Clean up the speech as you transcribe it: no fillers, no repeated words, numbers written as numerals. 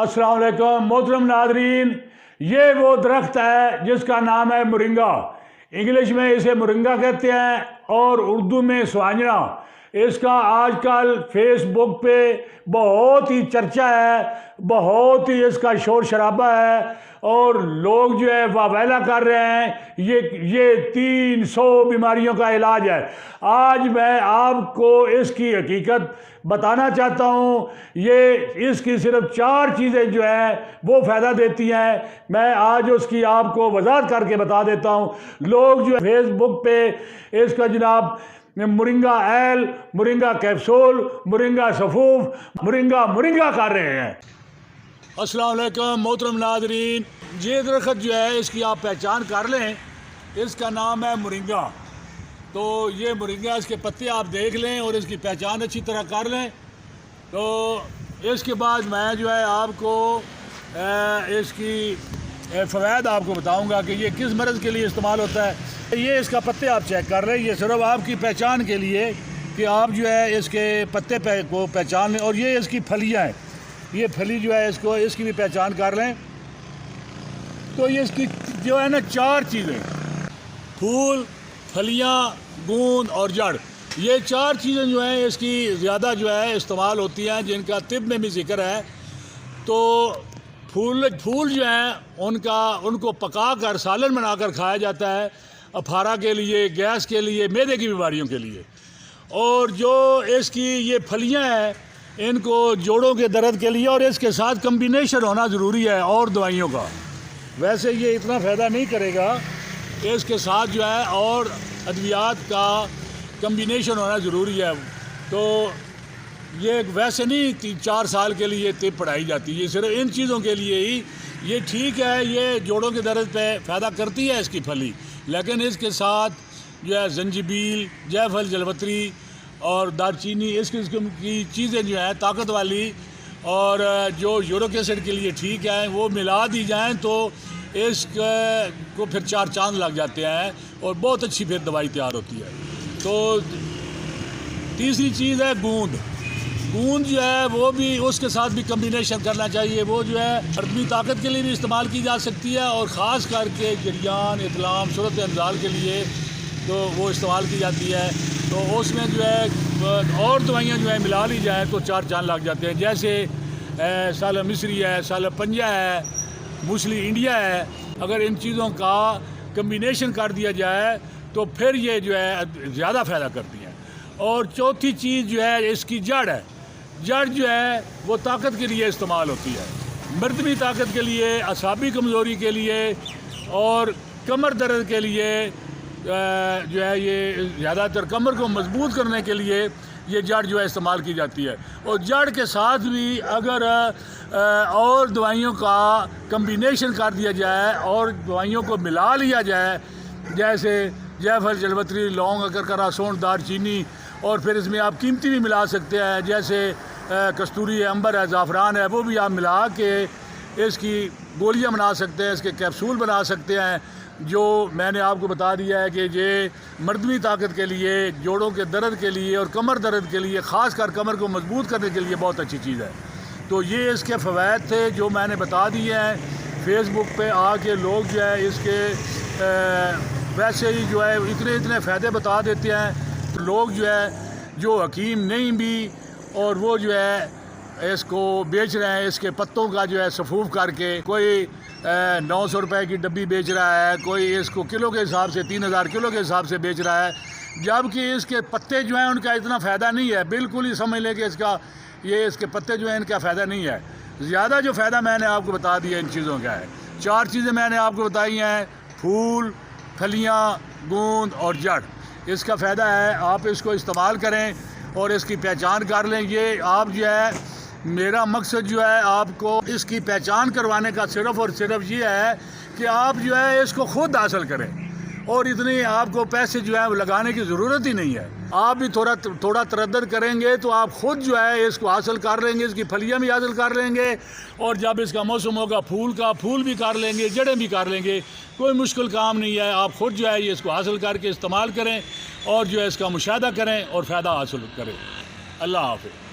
अस्सलाम वालेकुम मोहतरम नादरीन, ये वो दरख्त है जिसका नाम है मोरिंगा। इंग्लिश में इसे मोरिंगा कहते हैं और उर्दू में स्वांजना। इसका आजकल फेसबुक पे बहुत ही चर्चा है, बहुत ही इसका शोर शराबा है और लोग जो है वावेला कर रहे हैं। ये 300 बीमारियों का इलाज है। आज मैं आपको इसकी हकीकत बताना चाहता हूँ। इसकी सिर्फ 4 चीज़ें जो हैं वो फ़ायदा देती हैं। मैं आज उसकी आपको वजाहत करके बता देता हूँ। लोग जो है फेसबुक पे इसका जनाब मोरिंगा एल, मोरिंगा कैप्सूल, मोरिंगा सफूफ, मोरिंगा कर रहे हैं। अस्सलाम वालेकुम मोहतरम नादरीन, ये दरख्त जो है इसकी आप पहचान कर लें। इसका नाम है मोरिंगा। तो ये मोरिंगा, इसके पत्ते आप देख लें और इसकी पहचान अच्छी तरह कर लें। तो इसके बाद मैं जो है आपको इसकी फ़वाइद आपको बताऊंगा कि ये किस मर्ज़ के लिए इस्तेमाल होता है। ये इसका पत्ते आप चेक कर लें, ये सिर्फ आपकी पहचान के लिए कि आप जो है इसके पत्ते को पहचान लें। और ये इसकी फलियाँ हैं, ये फली जो है इसकी भी पहचान कर लें। तो ये इसकी जो है ना 4 चीज़ें, फूल, फलियाँ, गूंद और जड़, ये 4 चीज़ें जो हैं इसकी ज़्यादा जो है इस्तेमाल होती हैं, जिनका तिब में भी जिक्र है। तो फूल जो हैं उनको पका कर सालन बनाकर खाया जाता है, अफारा के लिए, गैस के लिए, मैदे की बीमारियों के लिए। और जो इसकी ये फलियाँ हैं इनको जोड़ों के दर्द के लिए, और इसके साथ कम्बिनेशन होना ज़रूरी है और दवाइयों का। वैसे ये इतना फ़ायदा नहीं करेगा, इसके साथ जो है और अद्वियात का कम्बिनेशन होना ज़रूरी है। तो ये वैसे नहीं 3-4 साल के लिए तिब पढ़ाई जाती है, ये सिर्फ इन चीज़ों के लिए ही। ये ठीक है, ये जोड़ों के दर्द पे फ़ायदा करती है इसकी फली, लेकिन इसके साथ जो है जंजीबील, जायफल, जलवतरी और दालचीनी, इस किस्म की चीज़ें जो हैं ताकत वाली और जो यूरिक एसिड के लिए ठीक है, वो मिला दी जाएँ तो इसको फिर 4 चांद लग जाते हैं और बहुत अच्छी फिर दवाई तैयार होती है। तो तीसरी चीज़ है गूंद जो है वो भी उसके साथ भी कम्बिनेशन करना चाहिए। वो जो है मर्दी ताकत के लिए भी इस्तेमाल की जा सकती है और ख़ास करके जरियान, इतलाम, सूरत अंजाल के लिए तो वो इस्तेमाल की जाती है। तो उसमें जो है और दवाइयाँ जो है मिला ली जाए तो 4 चांद लग जाते हैं। जैसे साल मिस्री है, साल पंजा है, मूसली इंडिया है। अगर इन चीज़ों का कम्बिनेशन कर दिया जाए तो फिर ये जो है ज़्यादा फ़ायदा करती हैं। और चौथी चीज़ जो है इसकी जड़ है। जड़ जो है वो ताकत के लिए इस्तेमाल होती है, मर्दमी ताकत के लिए, असाबी कमज़ोरी के लिए और कमर दर्द के लिए जो है ये ज़्यादातर कमर को मजबूत करने के लिए ये जड़ जो है इस्तेमाल की जाती है। और जड़ के साथ भी अगर और दवाइयों का कम्बिनेशन कर दिया जाए और दवाइयों को मिला लिया जाए, जैसे जायफल, जलवतरी, लौंग, अकरकरा, सौंठ, दालचीनी, और फिर इसमें आप कीमती भी मिला सकते हैं, जैसे कस्तूरी है, अंबर है, ज़ाफ़रान है, वो भी आप मिला के इसकी गोलियां बना सकते हैं, इसके कैप्सूल बना सकते हैं। जो मैंने आपको बता दिया है कि ये मर्दमी ताकत के लिए, जोड़ों के दर्द के लिए और कमर दर्द के लिए, ख़ास कर कमर को मजबूत करने के लिए बहुत अच्छी चीज़ है। तो ये इसके फ़वाइद थे जो मैंने बता दिए हैं। फेसबुक पे आके लोग जो है इसके वैसे ही जो है इतने फ़ायदे बता देते हैं। तो लोग जो है जो हकीम नहीं भी और वो जो है इसको बेच रहे हैं, इसके पत्तों का जो है सफूफ करके, कोई 900 रुपए की डब्बी बेच रहा है, कोई इसको किलो के हिसाब से 3000 किलो के हिसाब से बेच रहा है, जबकि इसके पत्ते जो हैं उनका इतना फ़ायदा नहीं है। बिल्कुल ही समझ लें कि इसके पत्ते जो हैं इनका फ़ायदा नहीं है। ज़्यादा जो फ़ायदा मैंने आपको बता दिया इन चीज़ों का है। 4 चीज़ें मैंने आपको बताई हैं, फूल, फलियाँ, गूंद और जड़। इसका फ़ायदा है, आप इसको इस्तेमाल करें और इसकी पहचान कर लें। ये आप जो है, मेरा मकसद जो है आपको इसकी पहचान करवाने का सिर्फ़ और सिर्फ ये है कि आप जो है इसको खुद हासिल करें और इतनी आपको पैसे जो है लगाने की ज़रूरत ही नहीं है। आप भी थोड़ा तरद्दुद करेंगे तो आप ख़ुद जो है इसको हासिल कर लेंगे, इसकी फलियाँ भी हासिल कर लेंगे और जब इसका मौसम होगा फूल का, फूल भी कर लेंगे, जड़ें भी कर लेंगे। कोई मुश्किल काम नहीं है। आप ख़ुद जो है ये इसको हासिल करके इस्तेमाल करें और जो है इसका मुशाहदा करें और फ़ायदा हासिल करें। अल्लाह हाफ़िज़।